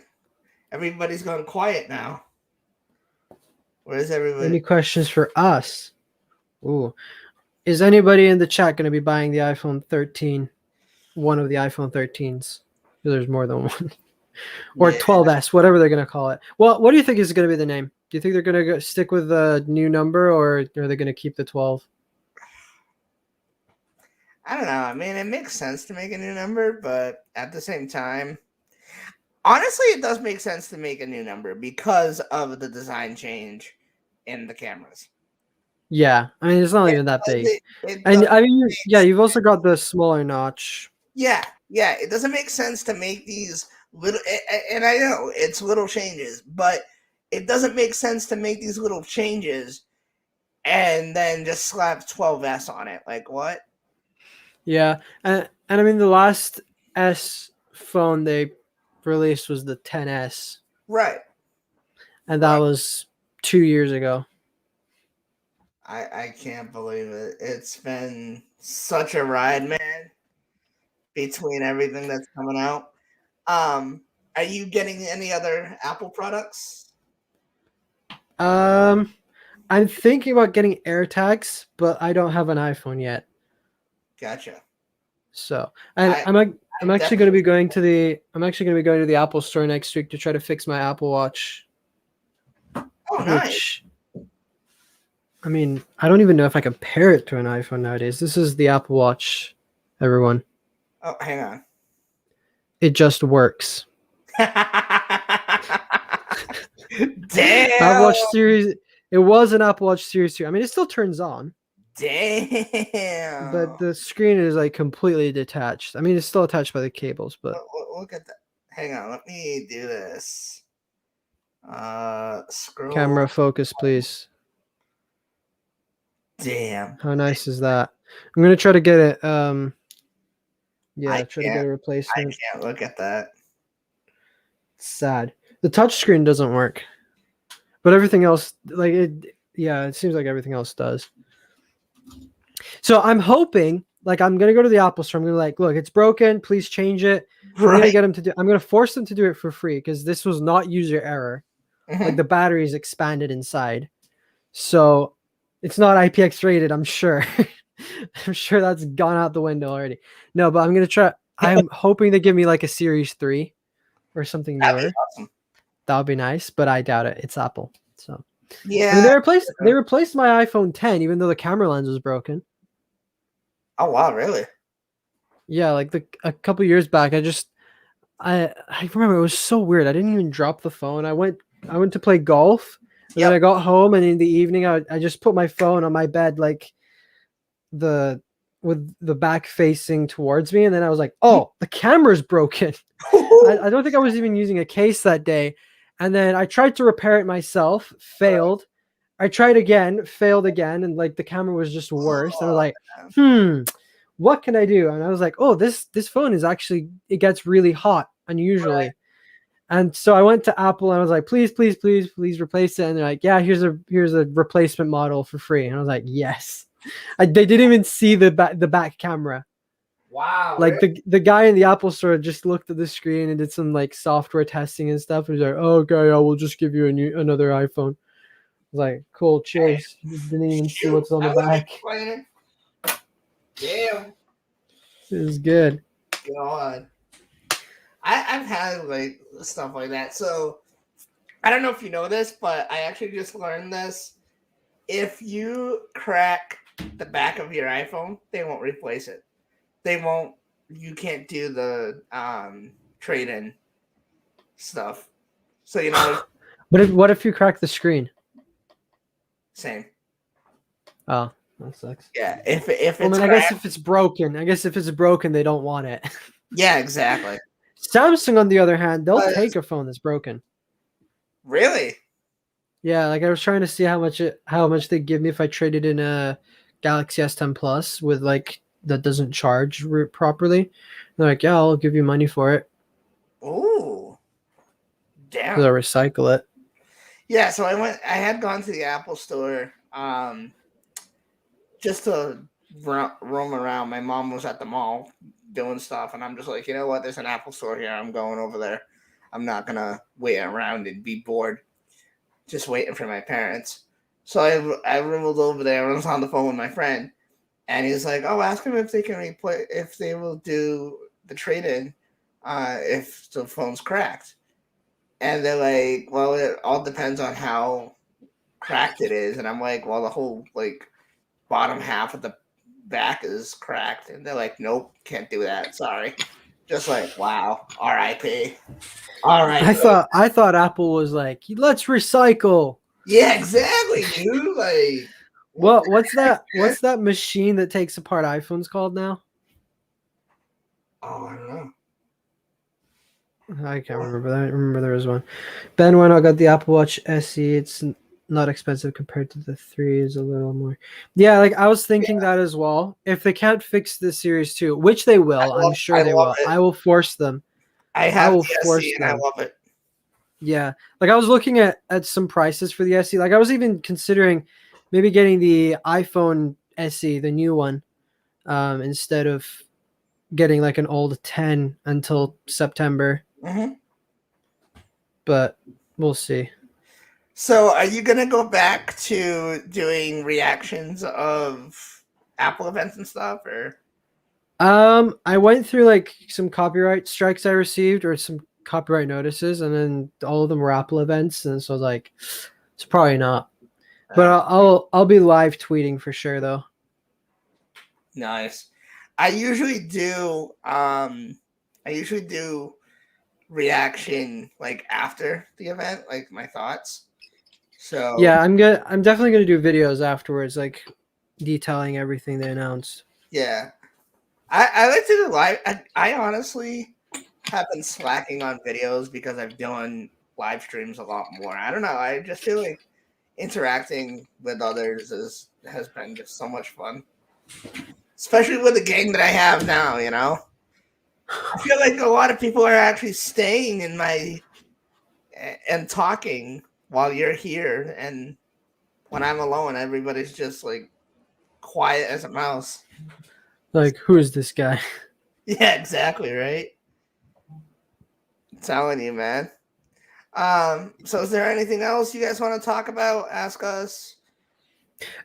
Everybody's gone quiet now. Where's everybody? Any questions for us? Ooh. Is anybody in the chat going to be buying the iPhone 13? One of the iPhone 13s. There's more than one. Or 12S, whatever they're going to call it. Well, what do you think is going to be the name? Do you think they're going to stick with the new number, or are they going to keep the 12? I don't know. I mean, it makes sense to make a new number, but at the same time, honestly, it does make sense to make a new number because of the design change in the cameras. Yeah, I mean, it's not even that big. And I mean, you've also got the smaller notch. Yeah, it doesn't make sense to make these little, and I know it's little changes, but it doesn't make sense to make these little changes and then just slap 12S on it. Like, what? Yeah, and I mean, the last S phone they released was the 10S. Right. And that was 2 years ago. I can't believe it. It's been such a ride, man, between everything that's coming out. Are you getting any other Apple products? I'm thinking about getting AirTags, but I don't have an iPhone yet. Gotcha. So, I'm actually going to be going to the Apple store next week to try to fix my Apple Watch. Oh, nice. I mean, I don't even know if I compare it to an iPhone nowadays. This is the Apple Watch, everyone. Oh, hang on. It just works. Apple Damn. Watch Series. It was an Apple Watch Series 2. I mean, it still turns on, but Damn. the screen is like completely detached. I mean, it's still attached by the cables, but Look at that. Hang on. Let me do this. Scroll. camera focus, please. Damn. How nice is that? I'm gonna try to get it. Yeah, I try to get a I replacement. can't look at that. It's sad. The touch screen doesn't work, but everything else, like it. Yeah, it seems like everything else does. So I'm hoping, like, I'm gonna go to the Apple Store. I'm gonna like, look, it's broken. Please change it. I'm gonna Right. get them to do. I'm gonna force them to do it for free because this was not user error. Like Mhm. the battery is expanded inside, so it's not IPX rated. I'm sure. I'm sure that's gone out the window already. No, but I'm gonna try. I'm hoping they give me like a Series 3 or something That'd be newer. awesome. That would be nice, but I doubt it. It's Apple, so. I mean, Yeah. they replaced my iPhone 10, even though the camera lens was broken. Oh wow, really? Yeah, like a couple years back, I remember it was so weird. I didn't even drop the phone. I went to play golf, and then Yep. I got home, and in the evening, I just put my phone on my bed, like the with the back facing towards me, and then I was like, oh, the camera's broken. I don't think I was even using a case that day, and then I tried to repair it myself, failed. I tried again, failed again, and like the camera was just worse. And I was Oh, like, man. what can I do? And I was like, oh, this phone is actually, it gets really hot unusually. And so I went to Apple and I was like, please, please, please, please replace it. And they're like, yeah, here's a replacement model for free. And I was like, yes. They didn't even see the back camera. Wow. Like the guy in the Apple store just looked at the screen and did some like software testing and stuff. And he's like, oh, okay, I will just give you another iPhone. I was like, cool, cheers. Didn't even see Shoot, what's on the I would be back. complaining. Damn. It was good. God. I've had like stuff like that. So I don't know if you know this, but I actually just learned this. If you crack the back of your iPhone, they won't replace it. They won't. You can't do the trade-in stuff. So you know, What if you crack the screen? same. Oh, that sucks. Yeah. If Well, it's I mean, I guess cracked, if it's broken, they don't want it. yeah, exactly. Samsung, on the other hand, they'll But take a phone that's broken. really, Yeah, like I was trying to see how much they give me if I traded in a Galaxy S10 Plus with like that doesn't charge properly. They're like, yeah, I'll give you money for it ooh, because I damn. recycle it. Yeah. So I had gone to the Apple store, just to roam around. My mom was at the mall doing stuff, and I'm just like, you know what? There's an Apple store here. I'm going over there. I'm not gonna wait around and be bored, just waiting for my parents. So I rolled over there and I was on the phone with my friend, and he's like, "Oh, ask him if they can replace, if they will do the trade in, if the phone's cracked." And they're like, "Well, it all depends on how cracked it is." And I'm like, "Well, the whole like bottom half of the back is cracked." And they're like, "Nope, can't do that. Sorry." Just like, wow, R.I.P. R.I.P. I thought Apple was like, let's recycle. Yeah, exactly, dude. Like, what Well, the heck, man? what's that machine that takes apart iPhones called now? Oh, I don't know. I can't remember. But I remember there was one. Ben went out got the Apple Watch SE. It's not expensive compared to the 3. Is a little more. Yeah, like I was thinking that as well. If they can't fix the Series 2, which they will, I'm I sure they love will. it. I will force them. I I have will the SE force and I them. love it. Yeah, like I was looking at some prices for the SE. Like I was even considering maybe getting the iPhone SE, the new one, instead of getting like an old 10 until September. Hmm. But we'll see. So, are you gonna go back to doing reactions of Apple events and stuff, or? I went through like some copyright strikes I received or some copyright notices, and then all of them were Apple events, and so I was like, it's probably not. But I'll be live tweeting for sure though. Nice. I usually do reaction like after the event, like my thoughts. So Yeah, I'm definitely gonna do videos afterwards, like detailing everything they announced. yeah. I like to do live. I honestly have been slacking on videos because I've done live streams a lot more. I don't know. I just feel like interacting with others has been just so much fun. Especially with the gang that I have now, you know? I feel like a lot of people are actually staying in my and talking while you're here, and when I'm alone, everybody's just like quiet as a mouse. Like, who is this guy? Yeah, exactly, right? I'm telling you, man. So is there anything else you guys want to talk about? Ask us.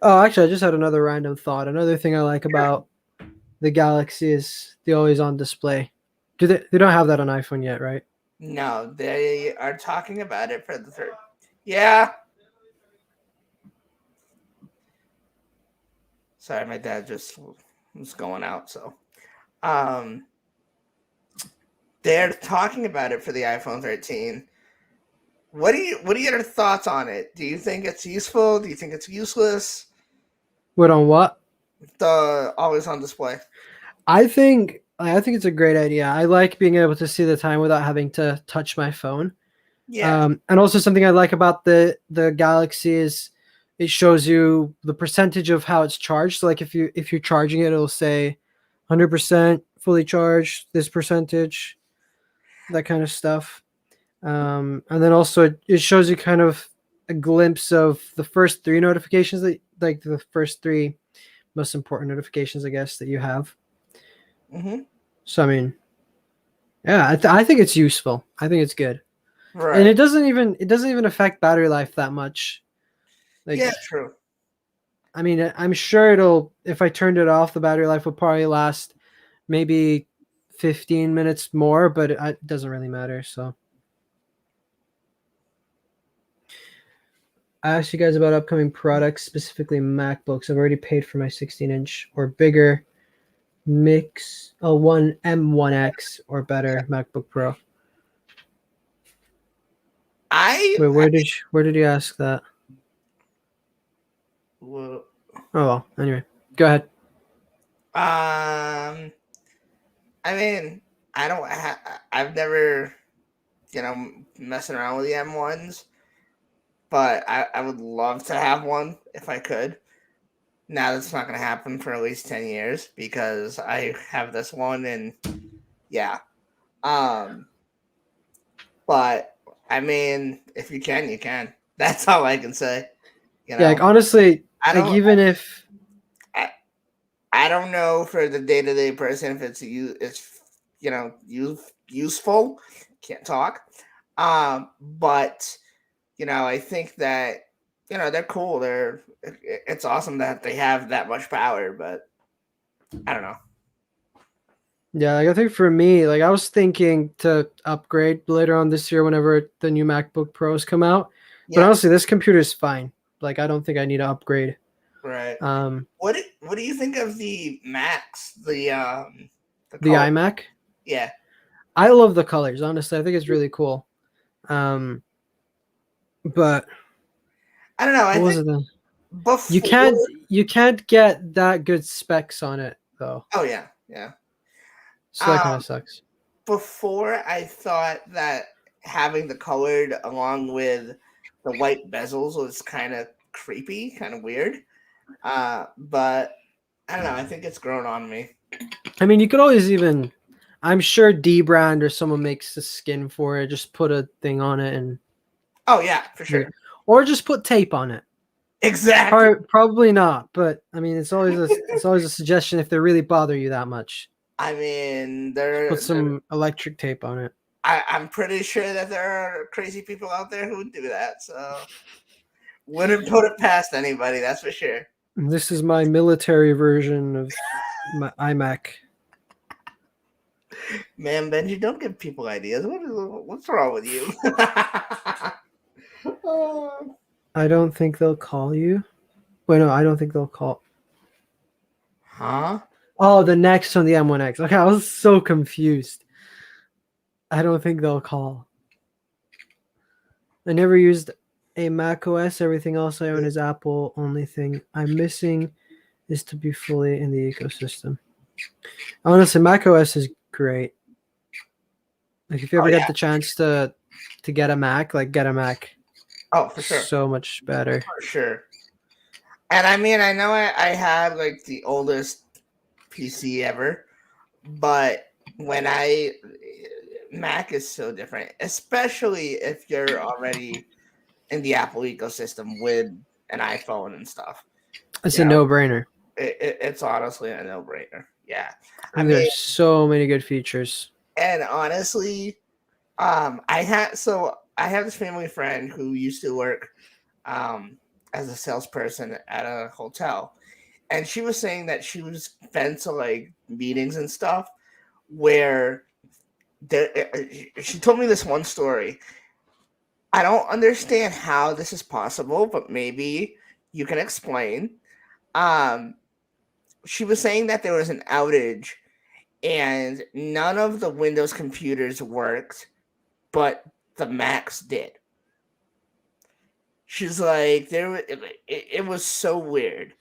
Oh, actually, I just had another random thought. Another thing I like about the Galaxy is the always on display. They don't have that on iPhone yet, right? No, they are talking about it for the third. Yeah. Sorry, my dad just was going out, so um they're talking about it for the iPhone 13. What are your thoughts on it? Do you think it's useful? Do you think it's useless? What on what? The always on display. I think it's a great idea. I like being able to see the time without having to touch my phone. Yeah. And also something I like about the Galaxy is it shows you the percentage of how it's charged. So like if you're charging it, it'll say 100% fully charged, this percentage, that kind of stuff. And then also it shows you kind of a glimpse of the first three notifications that like the first three most important notifications, I guess, that you have. Mm-hmm. So I mean, yeah, I think it's useful. I think it's good, and Right. it doesn't even affect battery life that much. Like, Yeah, true. I mean, I'm sure it'll if I turned it off, the battery life would probably last maybe 15 minutes more, but it doesn't really matter. So I asked you guys about upcoming products, specifically MacBooks. I've already paid for my 16-inch or bigger mix a one M1X or better MacBook Pro. I Wait, where did you ask that? well, Oh well. Anyway, go ahead. I mean, I've never, messing around with the M1s, but I would love to have one if I could. Now that's not going to happen for at least 10 years because I have this one and yeah. Um, but I mean, if you can, you can. That's all I can say. You Yeah, know, like honestly, I like don't, even if I, I don't know for the day to day person if it's useful. Can't talk. But I think that they're cool. It's awesome that they have that much power, but I don't know. yeah, like I think for me, like I was thinking to upgrade later on this year whenever the new MacBook Pros come out. But Yeah, honestly, this computer is fine. Like I don't think I need to upgrade. right. Um, What do you think of the Max? The the color? iMac, Yeah, I love the colors. Honestly, I think it's really cool. Um, but I don't know. I what was think it then? before. You can't get that good specs on it though. Oh yeah, yeah. So that kind Um, of sucks. before I thought that having the colored along with the white bezels was kind of creepy, kind of weird. But I don't know. I think it's grown on me. I mean, you could always even I'm sure D brand or someone makes a skin for it. Just put a thing on it and Oh yeah, for sure. or just put tape on it. Exactly. Probably not, but I mean, it's always a suggestion if they really bother you that much. I mean, Just put some electric tape on it. I'm pretty sure that there are crazy people out there who would do that. So wouldn't put it past anybody. That's for sure. This is my military version of my iMac. Man, Benji, don't give people ideas. What's wrong with you? I don't think they'll call you. Wait, no, I don't think they'll call. Huh? Oh, the next one, the M1X. Okay, I was so confused. I don't think they'll call. I never used a Mac OS. Everything else I own is Apple. Only thing I'm missing is to be fully in the ecosystem. Honestly, Mac OS is great. Like if you Oh ever get yeah. the chance to get a Mac, like get a Mac. Oh, for sure. So much better. For sure. And I mean, I know I have like the oldest PC ever, but when Mac is so different, especially if you're already in the Apple ecosystem with an iPhone and stuff. It's You a know, no-brainer. it's honestly a no-brainer. Yeah. I And mean, there's so many good features. and honestly, I have this family friend who used to work um as a salesperson at a hotel, and she was saying that she was been to like meetings and stuff where she told me this one story. I don't understand how this is possible, but maybe you can explain. Um, she was saying that there was an outage and none of the Windows computers worked, but the Macs did. She's like, it was so weird.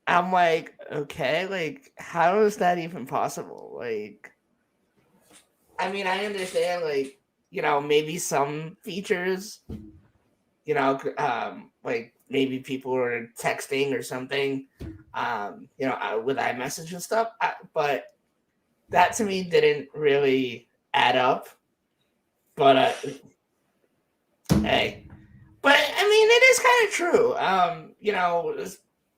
I'm like, okay, like, how is that even possible? Like, I mean, I understand, like, maybe some features, like maybe people are texting or something, with iMessage and stuff. But that to me didn't really add up. But hey, but I mean, it is kind of true.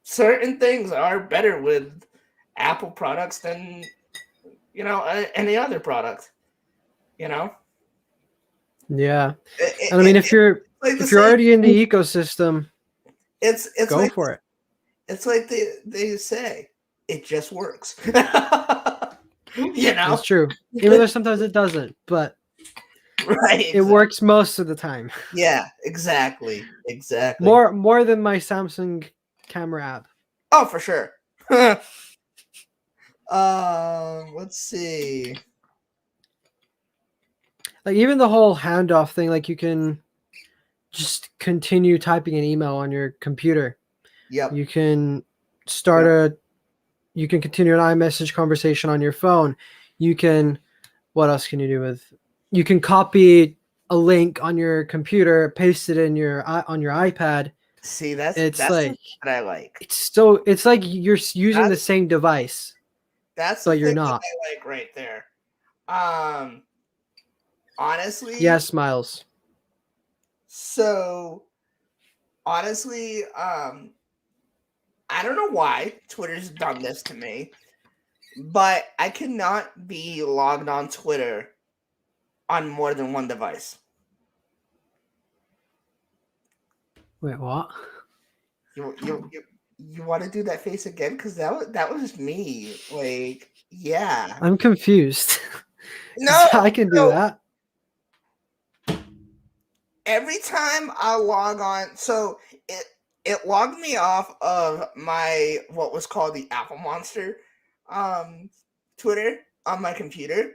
Certain things are better with Apple products than any other product. You know, Yeah. it, And I it, mean it's like the if you're same. already in the ecosystem, It's go like for it. it's like they say, it just works. It's true. Even though sometimes it doesn't, but Right? it works most of the time. Yeah, exactly, exactly. More than my Samsung camera app. Oh, for sure. Let's see. Like even the whole handoff thing, like you can just continue typing an email on your computer. Yep. You can start you can continue an iMessage conversation on your phone. You can what else can you do with you can copy a link on your computer, paste it in your on your iPad. See, that's It's that's like what I like. it's like you're using the That's same device, that's the but you're thing that not. I like right there. Um, honestly, Yes, Miles. so honestly, I don't know why Twitter's done this to me, but I cannot be logged on Twitter on more than one device. Wait, what? You want to do that face again? Because that was me. Like, yeah. I'm confused. No, I can do so that. every time I log on, so it logged me off of my what was called the Apple Monster um Twitter on my computer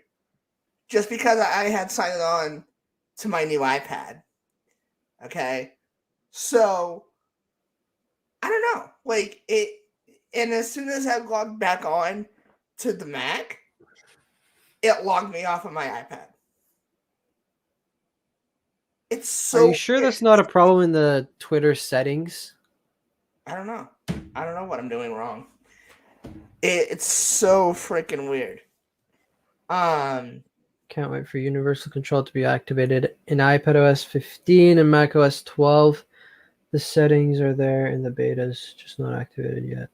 just because I had signed on to my new iPad. Okay. So I don't know. Like it and as soon as I logged back on to the Mac, it logged me off of my iPad. It's Are so you sure weird. that's not a problem in the Twitter settings? I don't know. I don't know what I'm doing wrong. It's so freaking weird. Um, Can't wait for universal control to be activated in iPadOS 15 and macOS 12. The settings are there in the betas, just not activated yet.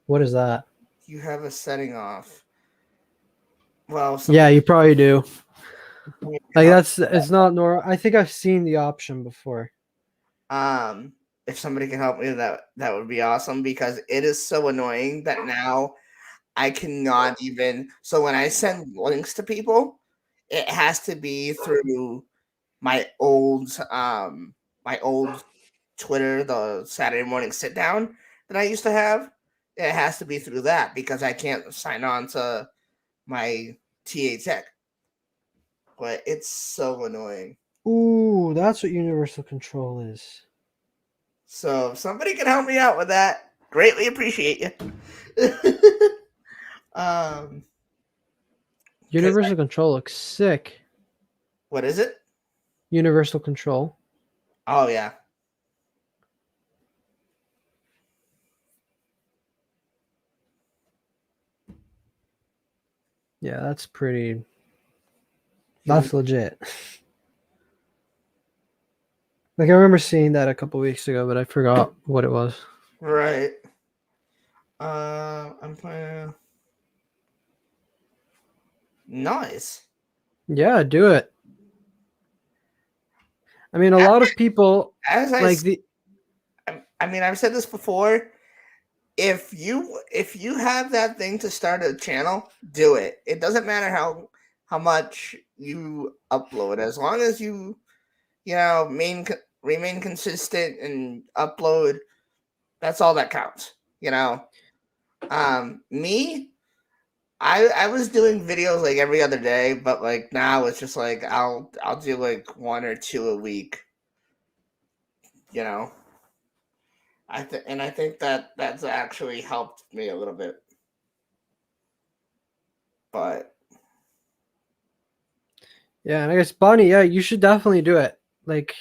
What is that? you have a setting off. Well, Yeah, somebody you probably do. can Like help. it's not normal. I think I've seen the option before. If somebody can help me, that would be awesome because it is so annoying that now I cannot even. So when I send links to people, it has to be through my old my old Twitter, the Saturday morning sit down that I used to have, it has to be through that because I can't sign on to my TA Tech. But it's so annoying. Ooh, that's what universal control is. So if somebody can help me out with that, greatly appreciate you. um, Universal control looks sick. what is it? Universal control. Oh yeah. Yeah, that's pretty. That's legit. Like I remember seeing that a couple weeks ago, but I forgot what it was. Right. I'm playing. Nice. Yeah, do it. I mean, a lot of people As like the. I mean, I've said this before. If you have that thing to start a channel, do it. It doesn't matter how much you upload, as long as you know remain consistent and upload. That's all that counts. You know, me, I was doing videos like every other day, but like now it's just like I'll do like one or two a week. You know, I think that that's actually helped me a little bit. But Yeah, and I guess Bonnie, yeah, you should definitely do it. Like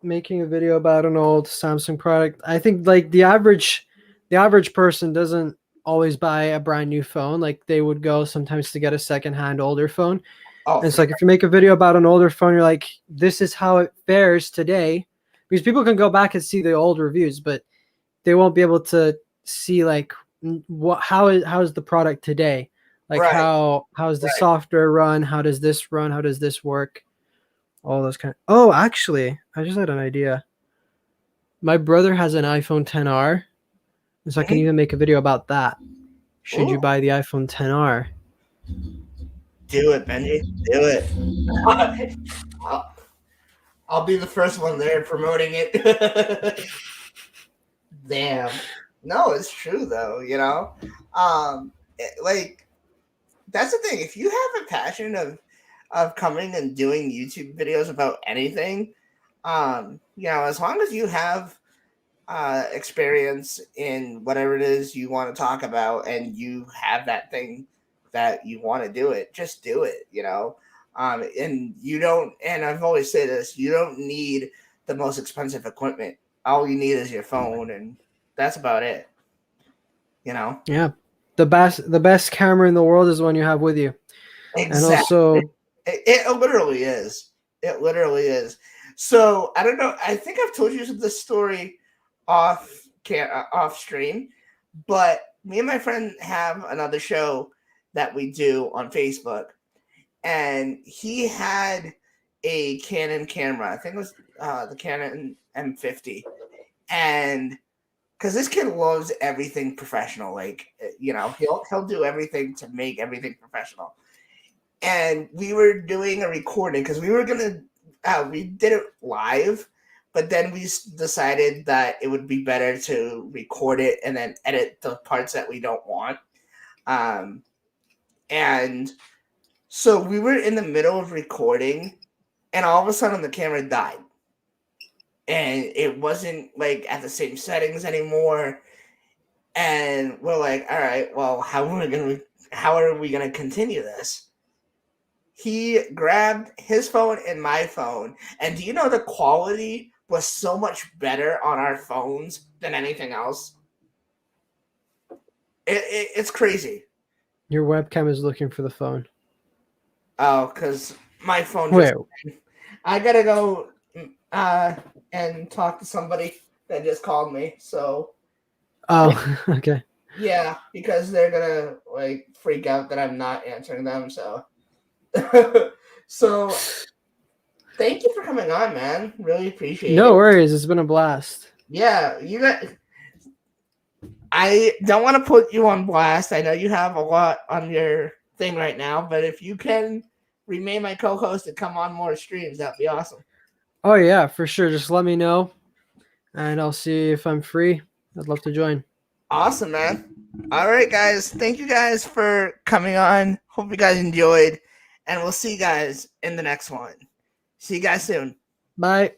making a video about an old Samsung product. I think like the average person doesn't always buy a brand new phone. Like they would go sometimes to get a secondhand older phone. oh, And it's for like if you make a video about an older phone, you're like, this is how it fares today. Because people can go back and see the old reviews, but they won't be able to see like what how is the product today? Like right, how's the right. software run? How does this run? How does this work? All those kind of. Oh, actually, I just had an idea. My brother has an iPhone 10R, so I can Mhm. even make a video about that. Should you Ooh, buy the iPhone 10R? do it, Benji. Do it. I'll, I'll be the first one there promoting it. Damn. No, it's true though. You know, like that's the thing. If you have a passion of coming and doing YouTube videos about anything, you know, as long as you have experience in whatever it is you want to talk about and you have that thing that you want to do it, just do it, you know. And you don't, and I've always said this, you don't need the most expensive equipment. All you need is your phone, and that's about it, you know. Yeah, the best camera in the world is the one you have with you, and Exactly. also It literally is. It literally is. So I don't know. I think I've told you this story off stream, but me and my friend have another show that we do on Facebook, and he had a Canon camera. I think it was the Canon M50, and because this kid loves everything professional, like you know, he'll do everything to make everything professional. And we were doing a recording because we were gonna we did it live, but then we decided that it would be better to record it and then edit the parts that we don't want. um and so we were in the middle of recording, and all of a sudden the camera died, and it wasn't like at the same settings anymore. And we're like, all right, well, how are we gonna continue this? He grabbed his phone and my phone, and do you know the quality was so much better on our phones than anything else? It's crazy. your webcam is looking for the phone. Oh, because my phone just, Wait, I gotta go uh and talk to somebody that just called me. So oh, okay. yeah, because they're gonna like freak out that I'm not answering them. So so thank you for coming on, man. Really appreciate No it. worries, it's been a blast. Yeah, you got. I don't want to put you on blast. I know you have a lot on your thing right now, but if you can remain my co-host and come on more streams, that'd be awesome. Oh yeah, for sure. Just let me know, and I'll see if I'm free. I'd love to join. Awesome, man. All right, guys. Thank you guys for coming on. Hope you guys enjoyed. And we'll see you guys in the next one. See you guys soon. Bye.